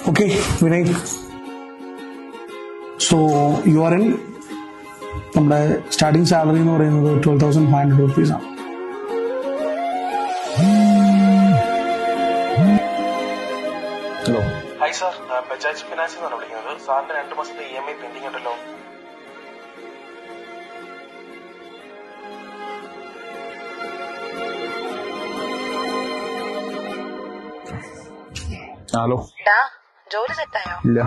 Okay, Vinay. So you are in. നമ്മുടെ starting salary എന്ന് പറയുന്നത് 12,500 rupees ആണ്. ഹലോ. ഹായ് സാർ, ബജാജ് ഫിനാൻസിൽ നിന്നാണ് വിളിക്കുന്നത്. സാറിന്റെ 2 മാസത്തെ EMI പെൻഡിങ് ഉണ്ടല്ലോ. ഹലോ. ജോലി സെറ്റായോ? ഇല്ല.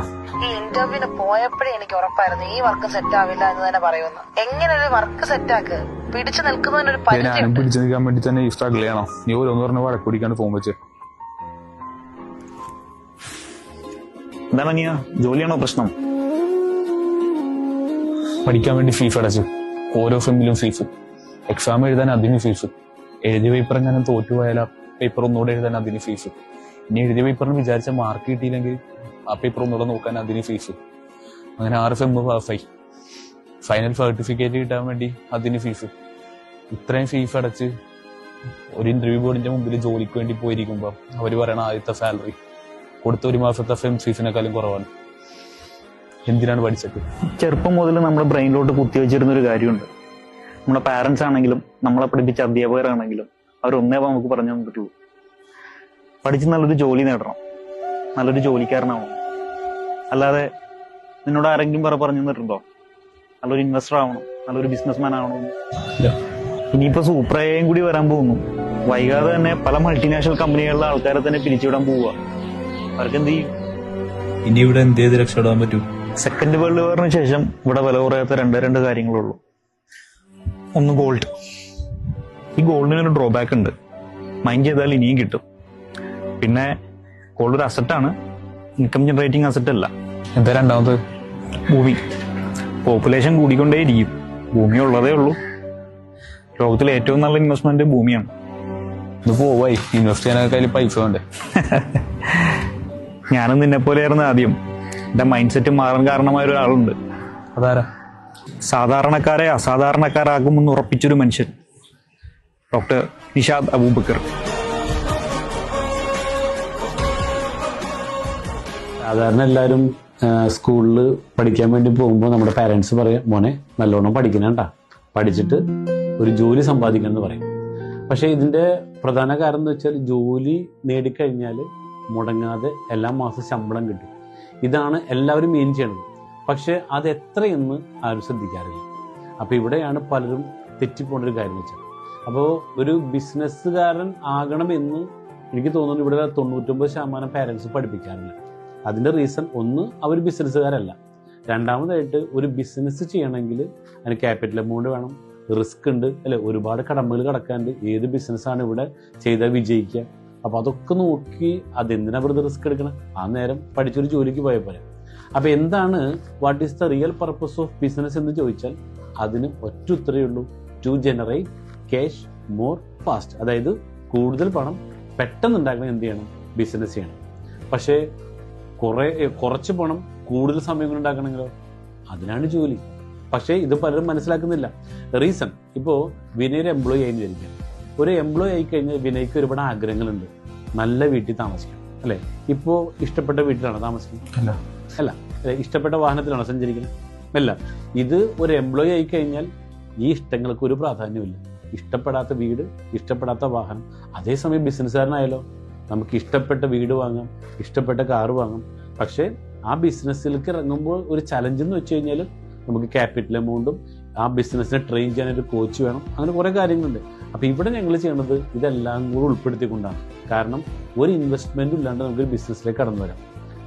ഈ ഇന്റർവ്യൂവിന് പോയപ്പോഴേ എനിക്ക് ഉറപ്പായിരുന്നു ഈ വർക്ക് സെറ്റ് ആവില്ല എന്ന് തന്നെ പറയുന്നു. എങ്ങനെ ഒരു വർക്ക് സെറ്റാക്ക്? പിടിച്ചു നിൽക്കുന്നതിനൊരു ഞാനും പരിചയം. പിടിച്ചു നിൽക്കാൻ വേണ്ടി തന്നെ ഈ സ്ട്രഗിൾ ചെയ്യണോ? നീ ഓരോന്ന് പറഞ്ഞ വഴക്ക് പിടിക്കാണ്ട് ഫോൺ വെച്ച്. എന്താണ് നീ ജോലിയാണോ പ്രശ്നം? പഠിക്കാൻ വേണ്ടി ഫീസ് അടച്ചു. ഓരോ ഫെമ്മിലും ഫീസ്. എക്സാം എഴുതാൻ അതിന് ഫീസ്. എഴുതിയ പേപ്പർ എങ്ങനെ തോറ്റുപോയാൽ ആ പേപ്പർ ഒന്നുകൂടെ എഴുതാൻ അതിന് ഫീസ്. ഇനി എഴുതിയ പേപ്പറിന് വിചാരിച്ച മാർക്ക് കിട്ടിയില്ലെങ്കിൽ ആ പേപ്പർ ഒന്നുകൂടെ നോക്കാൻ അതിന് ഫീസ്. അങ്ങനെ 6 ഫെമ്മ് പാസ്സായി. ഫൈനൽ സർട്ടിഫിക്കറ്റ് കിട്ടാൻ വേണ്ടി അതിന് ഫീസ്. ഇത്രയും ഫീസ് അടച്ച് ഒരു ഇന്റർവ്യൂ ബോർഡിന്റെ മുമ്പിൽ ജോലിക്ക് വേണ്ടി പോയിരിക്കുമ്പോൾ അവർ പറയണ ആദ്യത്തെ സാലറി കൊടുത്ത 1 മാസത്തെ ഫീസിനേക്കാളും കുറവാണ്. എന്തിനാണ് പഠിച്ചത്? ചെറുപ്പം മുതൽ നമ്മുടെ ബ്രെയിനിലോട്ട് കുത്തിവെച്ചിരുന്ന ഒരു കാര്യമുണ്ട്. നമ്മുടെ പാരന്റ്സ് ആണെങ്കിലും നമ്മളെ പഠിപ്പിച്ച അധ്യാപകരാണെങ്കിലും അവരൊന്നേ നമുക്ക് പറഞ്ഞു തന്നിട്ടുള്ളൂ, പഠിച്ച് നല്ലൊരു ജോലി നേടണം, നല്ലൊരു ജോലിക്കാരനാവണം. അല്ലാതെ നിന്നോട് ആരെങ്കിലും പറഞ്ഞു തന്നിട്ടുണ്ടോ നല്ലൊരു ഇൻവെസ്റ്റർ ആവണം, നല്ലൊരു ബിസിനസ്മാൻ ആവണം? ഇനിയിപ്പോ സൂപ്രയും കൂടി വരാൻ പോകുന്നു. വൈകാതെ തന്നെ പല മൾട്ടിനാഷണൽ കമ്പനികളിലെ ആൾക്കാരെ തന്നെ പിരിച്ചുവിടാൻ പോവുക. അവർക്ക് എന്ത് ചെയ്യും? ഇനി ഇവിടെ എന്ത് ചെയ്ത് രക്ഷപ്പെടാൻ പറ്റും? സെക്കൻഡ് വേൾഡ് വാറിന് ശേഷം ഇവിടെ വില കുറയാത്ത രണ്ട് കാര്യങ്ങളുള്ളൂ. ഒന്ന് ഗോൾഡ്. ഈ ഗോൾഡിനൊരു ഡ്രോബാക്ക് ഉണ്ട്, മൈൻഡ് ചെയ്താൽ ഇനിയും കിട്ടും. പിന്നെ ഗോൾഡ് ഒരു അസറ്റാണ്, ഇൻകം ജനറേറ്റിംഗ് അസറ്റ് അല്ല. എന്താ രണ്ടാമത്? ഭൂമി. പോപ്പുലേഷൻ കൂടിക്കൊണ്ടേയിരിക്കും, ഭൂമി ഉള്ളതേ ഉള്ളൂ. ലോകത്തിലെ ഏറ്റവും നല്ല ഇൻവെസ്റ്റ്മെന്റ് ഭൂമിയാണ്. ഇത് പോവായി, ഇൻവെസ്റ്റ് ചെയ്യാനൊക്കെ കയ്യിൽ പൈസ വേണ്ടേ? ഞാനും നിന്നെ പോലെയായിരുന്നു ആദ്യം. എന്റെ മൈൻഡ് സെറ്റ് മാറാൻ കാരണമായ ഒരാളുണ്ട്. അതാരാ? സാധാരണക്കാരെ അസാധാരണക്കാരാകുമെന്ന് ഉറപ്പിച്ചൊരു മനുഷ്യൻ, ഡോക്ടർ നിഷാദ് അബൂബക്കർ. സാധാരണ എല്ലാവരും സ്കൂളിൽ പഠിക്കാൻ വേണ്ടി പോകുമ്പോൾ നമ്മുടെ പാരൻസ് പറയും, മോനെ നല്ലോണം പഠിക്കണേണ്ട, പഠിച്ചിട്ട് ഒരു ജോലി സമ്പാദിക്കണം എന്ന് പറയും. പക്ഷേ ഇതിൻ്റെ പ്രധാന കാരണം എന്ന് വെച്ചാൽ ജോലി നേടിക്കഴിഞ്ഞാൽ മുടങ്ങാതെ എല്ലാ മാസം ശമ്പളം കിട്ടും. ഇതാണ് എല്ലാവരും മെയിൻ ചെയ്യണത്. പക്ഷേ അത് എത്രയെന്ന് ആരും ശ്രദ്ധിക്കാറില്ല. അപ്പോൾ ഇവിടെയാണ് പലരും തെറ്റിപ്പോണ്ടൊരു കാര്യം വെച്ചാൽ, അപ്പോൾ ഒരു ബിസിനസ്സുകാരൻ ആകണമെന്ന് എനിക്ക് തോന്നുന്നു ഇവിടെ 99% പാരൻസ് പഠിപ്പിക്കാറില്ല. അതിൻ്റെ റീസൺ ഒന്ന്, അവർ ബിസിനസ്സുകാരല്ല. രണ്ടാമതായിട്ട് ഒരു ബിസിനസ് ചെയ്യണമെങ്കിൽ അതിന് ക്യാപിറ്റൽ എമൗണ്ട് വേണം, റിസ്ക് ഉണ്ട് അല്ലെ, ഒരുപാട് കടമ്പകൾ കടക്കാണ്ട്. ഏത് ബിസിനസ്സാണ് ഇവിടെ ചെയ്താൽ വിജയിക്കുക? അപ്പോൾ അതൊക്കെ നോക്കി അതെന്തിനാ വെറുതെ റിസ്ക് എടുക്കണം? ആ നേരം പഠിച്ചൊരു ജോലിക്ക് പോയ പോലെ. അപ്പോൾ എന്താണ് what is the real purpose of business എന്ന് ചോദിച്ചാൽ അതിന് ഒറ്റ ഉത്തരവേ ഉള്ളൂ, to generate cash more fast. അതായത് കൂടുതൽ പണം പെട്ടെന്ന് ഉണ്ടാക്കണം. എന്ത് ചെയ്യണം? ബിസിനസ് ചെയ്യണം. പക്ഷേ കുറച്ച് പണം കൂടുതൽ സമയം കൊണ്ട് ഉണ്ടാക്കണമെങ്കിലോ അതിനാണ് ജോലി. പക്ഷേ ഇത് പലരും മനസ്സിലാക്കുന്നില്ല. റീസൺ, ഇപ്പോൾ വിനയ് ഒരു എംപ്ലോയി ആയി വിചാരിക്കാം. ഒരു എംപ്ലോയി ആയി കഴിഞ്ഞാൽ വിനയ്ക്ക് ഒരുപാട് ആഗ്രഹങ്ങളുണ്ട്. നല്ല വീട്ടിൽ താമസിക്കണം അല്ലേ? ഇപ്പോൾ ഇഷ്ടപ്പെട്ട വീട്ടിലാണോ താമസിക്കുന്നത്? അല്ല. ഇഷ്ടപ്പെട്ട വാഹനത്തിലാണോ സഞ്ചരിക്കുന്നത്? അല്ല. ഇത് ഒരു എംപ്ലോയി ആയി കഴിഞ്ഞാൽ ഈ ഇഷ്ടങ്ങൾക്ക് ഒരു പ്രാധാന്യമില്ല. ഇഷ്ടപ്പെടാത്ത വീട്, ഇഷ്ടപ്പെടാത്ത വാഹനം. അതേസമയം ബിസിനസ്സുകാരനായാലോ നമുക്ക് ഇഷ്ടപ്പെട്ട വീട് വാങ്ങാം, ഇഷ്ടപ്പെട്ട കാറ് വാങ്ങാം. പക്ഷേ ആ ബിസിനസ്സിലേക്ക് ഇറങ്ങുമ്പോൾ ഒരു ചലഞ്ച് എന്ന് വെച്ച് കഴിഞ്ഞാൽ നമുക്ക് ക്യാപിറ്റൽ എമൗണ്ടും ആ ബിസിനസ്സിനെ ട്രെയിൻ ചെയ്യാനൊരു കോച്ച് വേണം. അങ്ങനെ കുറേ കാര്യങ്ങളുണ്ട്. അപ്പോൾ ഇവിടെ ഞങ്ങൾ ചെയ്യണത് ഇതെല്ലാം കൂടെ ഉൾപ്പെടുത്തിക്കൊണ്ടാണ്. കാരണം ഒരു ഇൻവെസ്റ്റ്മെൻറ്റും ഇല്ലാണ്ട് നമുക്കൊരു ബിസിനസ്സിലേക്ക് കടന്നു വരാം.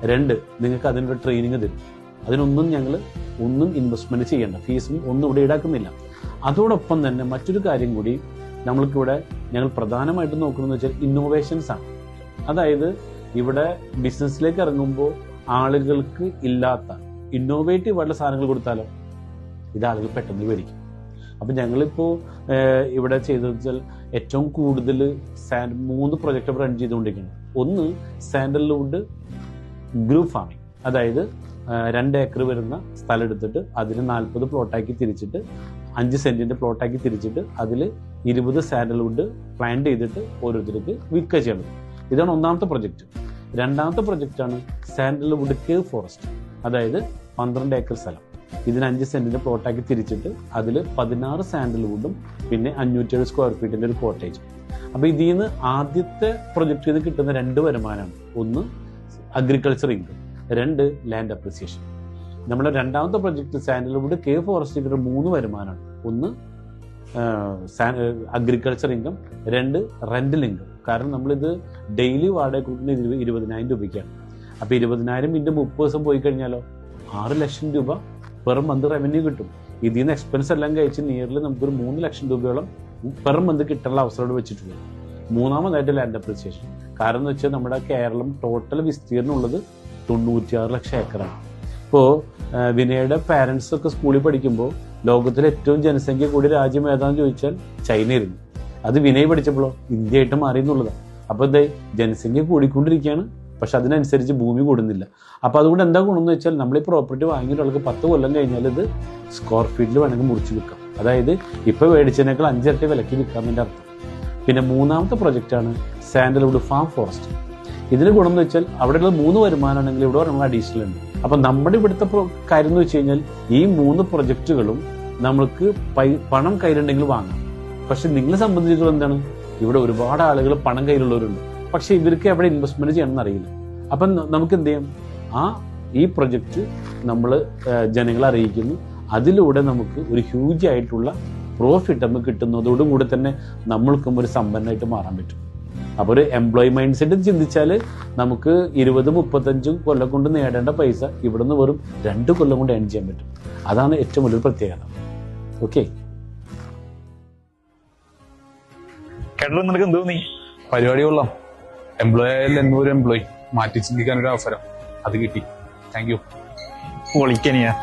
2, നിങ്ങൾക്ക് അതിനൊരു ട്രെയിനിങ് തരും. അതിനൊന്നും ഞങ്ങൾ ഇൻവെസ്റ്റ്മെൻറ്റ് ചെയ്യേണ്ട, ഫീസും ഒന്നും ഇവിടെ ഈടാക്കുന്നില്ല. അതോടൊപ്പം തന്നെ മറ്റൊരു കാര്യം കൂടി നമ്മൾക്കിവിടെ ഞങ്ങൾ പ്രധാനമായിട്ടും നോക്കുന്നതെന്ന് വെച്ചാൽ ഇന്നോവേഷൻസ് ആണ്. അതായത് ഇവിടെ ബിസിനസ്സിലേക്ക് ഇറങ്ങുമ്പോൾ ആളുകൾക്ക് ഇല്ലാത്ത ഇന്നോവേറ്റീവ് ആയിട്ടുള്ള സാധനങ്ങൾ കൊടുത്താലോ ഇത് ആളുകൾ പെട്ടെന്ന് മേടിക്കും. അപ്പം ഞങ്ങളിപ്പോൾ ഇവിടെ ചെയ്തതെന്ന് വെച്ചാൽ ഏറ്റവും കൂടുതൽ 3 പ്രൊജക്റ്റ് റൺ ചെയ്തുകൊണ്ടിരിക്കുന്നത്. ഒന്ന് സാൻഡൽവുഡ് ഗ്രൂപ്പ് ഫാമിംഗ്. അതായത് 2 ഏക്കർ വരുന്ന സ്ഥലം എടുത്തിട്ട് അതിന് 40 പ്ലോട്ടാക്കി തിരിച്ചിട്ട് 5 സെന്റിന്റെ പ്ലോട്ടാക്കി തിരിച്ചിട്ട് അതിൽ 20 സാൻഡൽവുഡ് പ്ലാന്റ് ചെയ്തിട്ട് ഓരോരുത്തർക്ക് വിൽക്കുക ചെയ്യണം. ഇതാണ് ഒന്നാമത്തെ പ്രൊജക്റ്റ്. രണ്ടാമത്തെ പ്രൊജക്റ്റാണ് സാൻഡൽവുഡ് കേവ് ഫോറസ്റ്റ്. അതായത് 12 ഏക്കർ സ്ഥലം. ഇതിന് 5 സെന്റിന്റെ പ്ലോട്ടാക്കി തിരിച്ചിട്ട് അതിൽ 16 സാൻഡൽവുഡും പിന്നെ 507 സ്ക്വയർ ഫീറ്റിന്റെ ഒരു കോട്ടേജ്. അപ്പൊ ഇതിൽ നിന്ന് ആദ്യത്തെ പ്രൊജക്ട് ചെയ്ത് കിട്ടുന്ന 2 വരുമാനമാണ്. ഒന്ന് അഗ്രികൾച്ചർ ഇൻകം, 2 ലാൻഡ് അപ്രിസിയേഷൻ. നമ്മുടെ രണ്ടാമത്തെ പ്രൊജക്ട് സാൻഡൽവുഡ് കേവ് ഫോറസ്റ്റ് 3 വരുമാനമാണ്. ഒന്ന് അഗ്രികൾച്ചർ ഇൻകം, 2 റെന്റൽ ഇൻകം. കാരണം നമ്മളിത് ഡെയിലി വാടക കൊടുക്കുന്നത് 20,000 രൂപയ്ക്കാണ്. അപ്പൊ 20,000 × 30 ദിവസം പോയി കഴിഞ്ഞാലോ 6 ലക്ഷം രൂപ പെർ മന്ത് റവന്യൂ കിട്ടും. ഇതിൽ നിന്ന് എക്സ്പെൻസ് എല്ലാം കഴിച്ച് നിയർലി നമുക്കൊരു 3 ലക്ഷം രൂപയോളം പെർ മന്ത് കിട്ടാനുള്ള അവസരം വെച്ചിട്ടുള്ളത്. മൂന്നാമതായിട്ട് ലാൻഡ് അപ്രിസിയേഷൻ. കാരണം എന്ന് വെച്ചാൽ നമ്മുടെ കേരളം ടോട്ടൽ വിസ്തീർണം ഉള്ളത് 96 ലക്ഷം ഏക്കറാണ്. ഇപ്പോൾ വിനയുടെ പാരൻസ് ഒക്കെ സ്കൂളിൽ പഠിക്കുമ്പോൾ ലോകത്തിലെ ഏറ്റവും ജനസംഖ്യ കൂടിയ രാജ്യം ഏതാണെന്ന് ചോദിച്ചാൽ ചൈനയായിരുന്നു. അത് വിനയ് പഠിച്ചപ്പോഴോ ഇന്ത്യയായിട്ട് മാറി എന്നുള്ളതാണ്. അപ്പൊ എന്താ ജനസംഖ്യ കൂടിക്കൊണ്ടിരിക്കുകയാണ്, പക്ഷെ അതിനനുസരിച്ച് ഭൂമി കൂടുന്നില്ല. അപ്പൊ അതുകൊണ്ട് എന്താ ഗുണമെന്ന് വെച്ചാൽ നമ്മൾ ഈ പ്രോപ്പർട്ടി വാങ്ങിയിട്ടുള്ള 10 കൊല്ലം കഴിഞ്ഞാൽ ഇത് സ്ക്വയർ ഫീറ്റിൽ വേണമെങ്കിൽ മുറിച്ച് വിൽക്കാം. അതായത് ഇപ്പൊ മേടിച്ചതിനേക്കാൾ 5 ഇരട്ടി വിലയ്ക്ക് വിൽക്കാമെന്റെ അർത്ഥം. പിന്നെ മൂന്നാമത്തെ പ്രൊജക്റ്റാണ് സാൻഡൽവുഡ് ഫാം ഫോറസ്റ്റ്. ഇതിന് ഗുണം എന്ന് വെച്ചാൽ അവിടെയുള്ള 3 വരുമാനമാണെങ്കിൽ ഇവിടെ നമ്മൾ അഡീഷണൽ ഉണ്ട്. അപ്പൊ നമ്മുടെ ഇവിടുത്തെ കാര്യം എന്ന് വെച്ച് കഴിഞ്ഞാൽ ഈ 3 പ്രൊജക്റ്റുകളും നമ്മൾക്ക് പണം കയ്യിലുണ്ടെങ്കിൽ വാങ്ങാം. പക്ഷെ നിങ്ങളെ സംബന്ധിച്ചിടത്തോളം എന്താണ്, ഇവിടെ ഒരുപാട് ആളുകൾ പണം കയ്യിലുള്ളവരുണ്ട്, പക്ഷെ ഇവർക്ക് എവിടെ ഇൻവെസ്റ്റ്മെന്റ് ചെയ്യണമെന്ന് അറിയില്ല. അപ്പം നമുക്ക് എന്ത് ചെയ്യാം, ഈ പ്രൊജക്റ്റ് നമ്മൾ ജനങ്ങളെ അറിയിക്കുന്നു. അതിലൂടെ നമുക്ക് ഒരു ഹ്യൂജ് ആയിട്ടുള്ള പ്രോഫിറ്റ് നമുക്ക് കിട്ടുന്നതോടും കൂടെ തന്നെ നമ്മൾക്കും ഒരു സമ്പന്നമായിട്ട് മാറാൻ പറ്റും. അപ്പോൾ ഒരു എംപ്ലോയി മൈൻഡ് സെറ്റ് ചിന്തിച്ചാൽ നമുക്ക് 20-35 കൊല്ലം കൊണ്ട് നേടേണ്ട പൈസ ഇവിടെ നിന്ന് വെറും 2 കൊല്ലം കൊണ്ട് ഏൺ ചെയ്യാൻ പറ്റും. അതാണ് ഏറ്റവും വലിയൊരു പ്രത്യേകത. ഓക്കെ, കേട്ടോ നിനക്ക് എന്ത് തോന്നി? പരിപാടി കൊള്ളാം. എംപ്ലോയി ആയാലും എന്നൊരു എംപ്ലോയി മാറ്റി ചിന്തിക്കാൻ ഒരു അവസരം അത് കിട്ടി. Thank you. പൊളിക്കനിയാ.